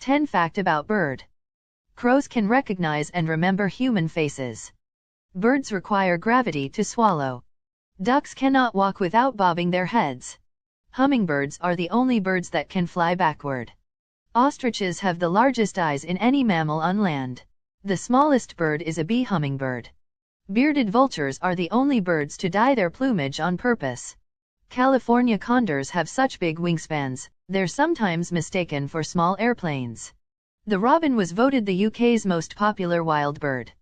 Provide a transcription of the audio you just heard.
10 Fact about bird. Crows can recognize and remember human faces. Birds require gravity to swallow. Ducks cannot walk without bobbing their heads. Hummingbirds are the only birds that can fly backward. Ostriches have the largest eyes in any mammal on land. The smallest bird is a bee hummingbird. Bearded vultures are the only birds to dye their plumage on purpose. California condors have such big wingspans, they're sometimes mistaken for small airplanes. The robin was voted the UK's most popular wild bird.